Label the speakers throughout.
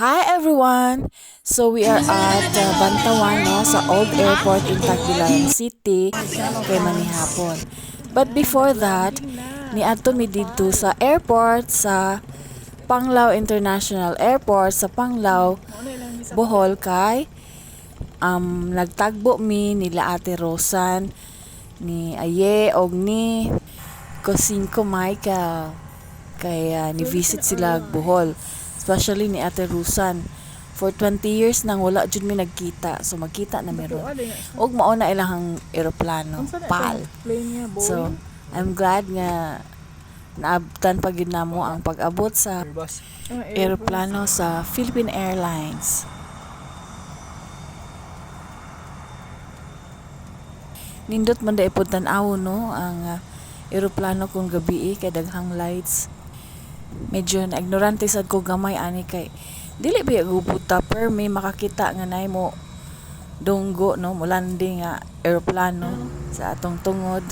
Speaker 1: Hi everyone! So we are at Bantawan no, sa Old Airport in Tagbilaran City kay manihapon. But before that, niadto mi didto sa airport sa Panglao International Airport sa Panglao, Bohol kay nagtagbo mi nila Ate Rosan ni Aye og ni Kosinko Michael kaya ni-visit sila Bohol. Especially ni Ate Rusan. For 20 years nang wala jud mi nagkita. So magkita na meron. Og mao na ilahang eroplano, PAL. So I'm glad nga naabtan pa gid namo ang pag-abot sa eroplano sa Philippine Airlines. Nindot man da ipod tan-aw no ang eroplano kung gabi kay daghang lights. Medyo na ignorante sad ko gamay ani kay dili ba gubuta per may makakita nga nay mo dunggo no mo landing nga eroplano sa atong tungod.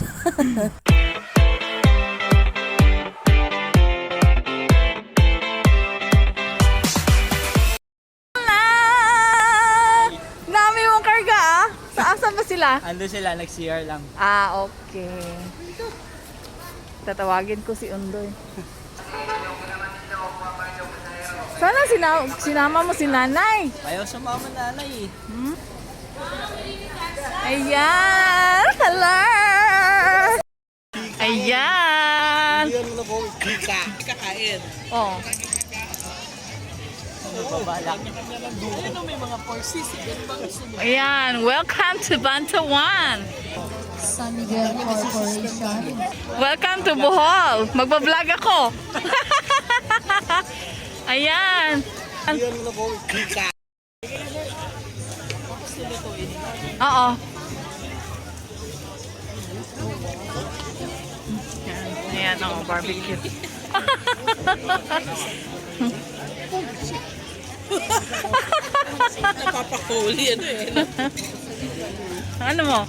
Speaker 1: Nami mong karga ah. Sa asa ba sila?
Speaker 2: Ando sila, nag-CR lang.
Speaker 1: Ah, okay. Tatawagin ko si Undoy. Sana sinama mo si nanay.
Speaker 2: Ayaw sa mama nanay eh.
Speaker 1: Ayan! Hello! Ayan!
Speaker 2: Kakain.
Speaker 1: Oh.
Speaker 2: Babalak. Ano may mga forces?
Speaker 1: Ayan! Welcome to Bantawan!
Speaker 3: San Miguel Corporation.
Speaker 1: Welcome to Bohol! Magbablog ako! Ayan! Oo. Ayan, oh, barbecue.
Speaker 2: Napapahuli ano eh.
Speaker 1: Ano mo?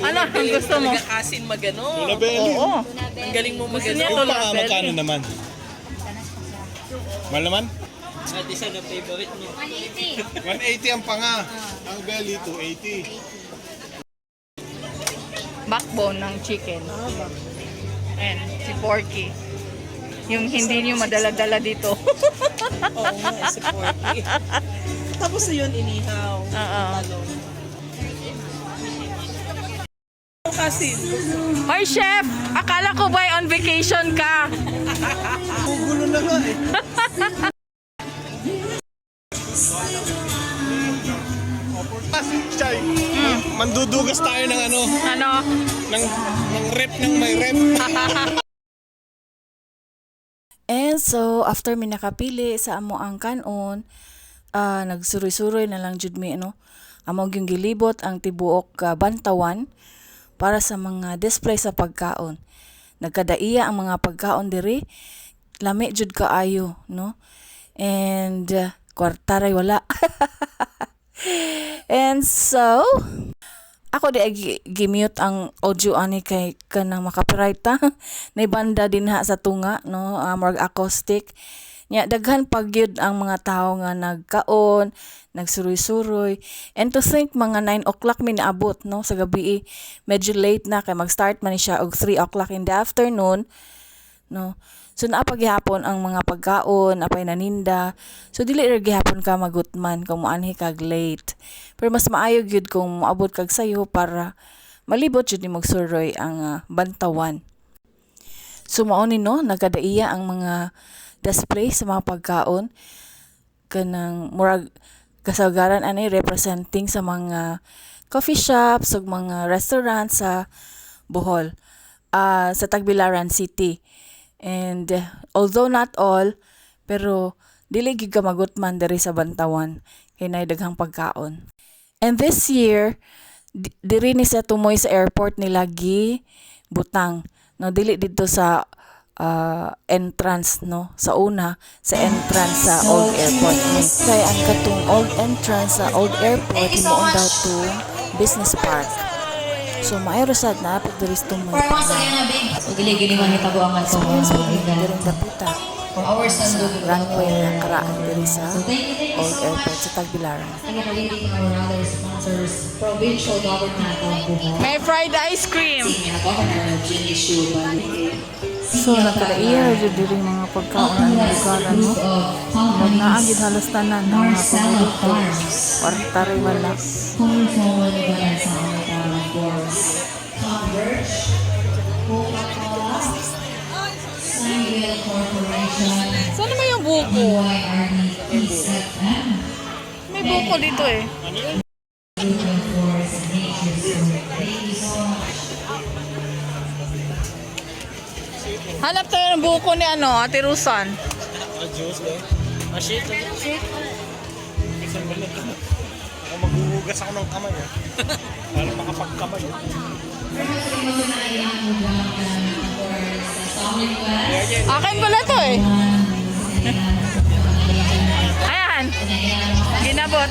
Speaker 1: Ano ang gusto mo?
Speaker 2: Asin magano.
Speaker 1: Oo.
Speaker 2: Ang galing mo
Speaker 1: Gusto niya
Speaker 2: magano.
Speaker 1: to
Speaker 4: Magkano naman? Mahal naman?
Speaker 2: At isa na favorite mo.
Speaker 4: 180 ang panga. Ang belly, 280.
Speaker 1: Backbone ng chicken. And si Porky. Yung hindi niyo madala-dala dito.
Speaker 2: Oo nga, si Porky. Tapos na yun, inihaw.
Speaker 1: Oo.
Speaker 2: Kasin.
Speaker 1: Hoy chef, akala ko ba on vacation ka?
Speaker 4: Gugulo na nga eh. Chay, mandudugas tayo ng ano,
Speaker 1: Ano?
Speaker 4: ng rep ng may rep.
Speaker 1: And so, after mi nakapili sa amo ang kanon, nagsuroy-suroy na lang jud mi ano. Amo gyung gilibot ang tibuok Bantawan para sa mga display sa pagkaon. Nagkadaiya ang mga pagkaon diri. Lami jud kaayo, no? And kwartaray wala. And so, ako di gimute ang audio ani kay kanang makapiright ta. Nay banda dinha sa tunga no, murag acoustic. Nya daghan pagyud ang mga tawo nga nagkaon, nagsuroy-suroy. And to think mga 9 o'clock mi naabot no sa gabi. Medyo late na kay mag-start man ni siya og 3 o'clock in the afternoon no. So napaghihapon ang mga pagkaon, apay naninda. So dili ra gihapon ka magutman kung moanhi kag late. Pero mas maayo gyud kung moabot kag sayo para malibot jud ni magsuroy ang Bantawan. So mao ni no, nagkadaiya ang mga display sa mga pagkaon kanang murag kasagaran ani representing sa mga coffee shops ug mga restaurants sa Bohol, sa Tagbilaran City. And although not all, pero dili gyud ka magutman diri sa Bantawan kay nay daghang pagkaon. And this year, diri ni sa tumoy sa airport nila butang. No, dili dito sa entrance no, sa una sa entrance sa Old Airport ni. Kay ang katong old entrance sa Old Airport himuon daw to business park. So maayro sad na pag diri tumoy.
Speaker 3: So gili-gili man hitabo ang ato.
Speaker 1: Experience mo din dapitan.
Speaker 3: for our Sunday
Speaker 1: runway na karaan diri sa
Speaker 3: So thank you
Speaker 1: Old
Speaker 3: so
Speaker 1: Airport
Speaker 3: much.
Speaker 1: sa Tagbilaran.
Speaker 3: Again, reading our other sponsors, provincial government of Bohol.
Speaker 1: May fried ice cream.
Speaker 3: Senior Governor Jenny Shu Bali.
Speaker 1: So nakaiya jud diri mga pagkaon ng lugar ano. Pag naagid halos tanan ng mga
Speaker 3: Marcelo
Speaker 1: paborito.
Speaker 3: Farms.
Speaker 1: Kwarta rin wala.
Speaker 3: Forward ba sa mga of course. Converge, Coca-Cola, Sunnyvale Corporation,
Speaker 1: Saan naman yung buko?
Speaker 3: YRD, PZM,
Speaker 1: May buko dito eh.
Speaker 3: Lumen Forest Nature Store. Thank you so much.
Speaker 1: Hanap tayo ng buko ni ano, Ate Rusan.
Speaker 4: Ako maghuhugas ako ng kamay. Para makapagkamay.
Speaker 1: Akin pala to eh. Ayan. Ginabot.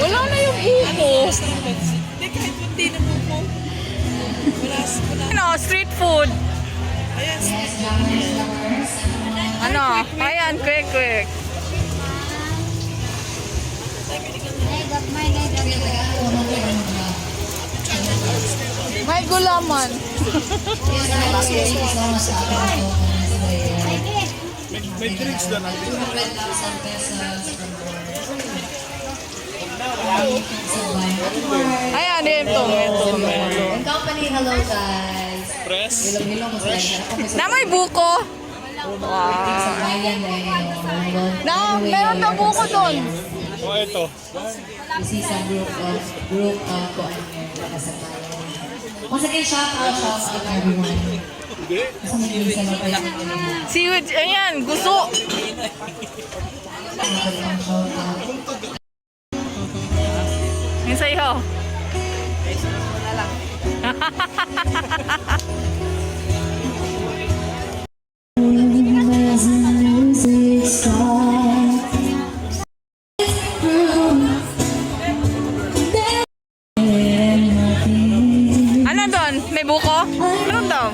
Speaker 1: Wala na yung buko.
Speaker 2: Hindi, kahit hindi na po.
Speaker 1: Ano, street food.
Speaker 2: Ayan,
Speaker 1: Ano? Ayan, quick, quick. May gulaman.
Speaker 4: May drinks na natin.
Speaker 1: Ayan, ito.
Speaker 3: And company, hello guys.
Speaker 4: Press.
Speaker 3: Hello mo sila.
Speaker 1: Na may buko.
Speaker 3: Sa bayan dahil
Speaker 1: Na, meron na buko doon.
Speaker 4: O ito.
Speaker 3: This is a group of sa bayan. Once again, shout out everyone. Kasi hindi sa mga
Speaker 1: Seaweed, ayan, gusto. Yung sa'yo. Ano doon? May buko? Meron daw.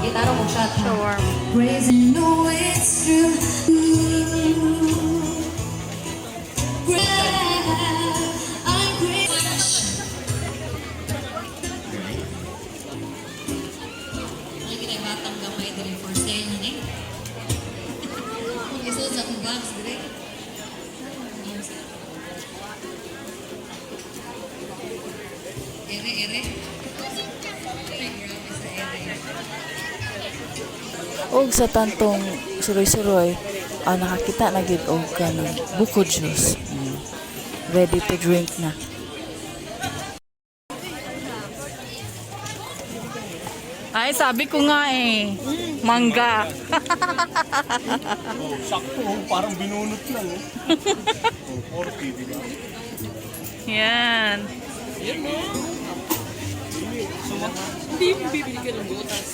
Speaker 3: Gitaro mo shot.
Speaker 1: Sure.
Speaker 3: Praising no it's true. I'm grateful. Ang ginabatang gamay din for sale ni. Kung iso sa kong bags dire. Ere.
Speaker 1: Og sa tantong suroy-suroy, nakakita na gid og kanang buko juice. Ready to drink na. Ay, sabi ko nga eh. Mangga.
Speaker 4: Sakto, parang binunot lang. 40, di ba?
Speaker 1: Yan.
Speaker 2: hindi mo bibili ka ng butas.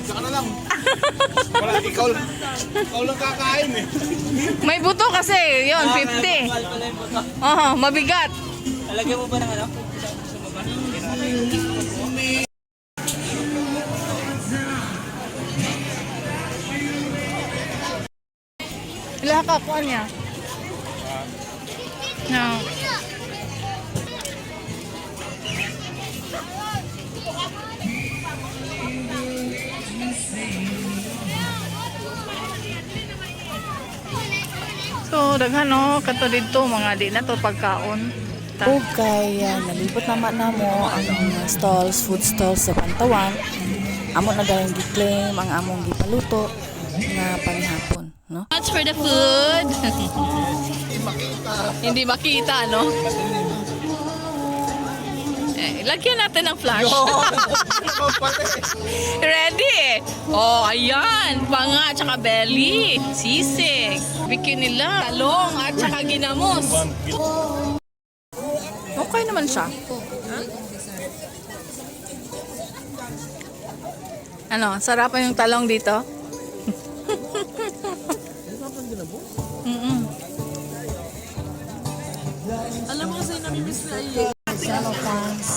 Speaker 4: Saka na lang. Wala, ikaw lang kakain eh.
Speaker 1: May buto kasi. Yon, 50. Mabigat.
Speaker 2: Alagyan mo ba ng ano?
Speaker 1: Ilang kakuan niya? No. So, daghan no, kato dito, mga di na to pagkaon. Okay, nalibot naman na mo ang mga stalls, food stalls sa Pantawan. Amo na dahil gi-claim ang among gipaluto na panghapon, no? Much for the food. Hindi makita, no? Lagyan natin ng flash. Ready? Oh, ayan. Panga, tsaka belly. Sisig. Bikini nila. Talong at tsaka ginamos. Okay naman siya. Ano, sarapan yung talong dito?
Speaker 3: Cellophans.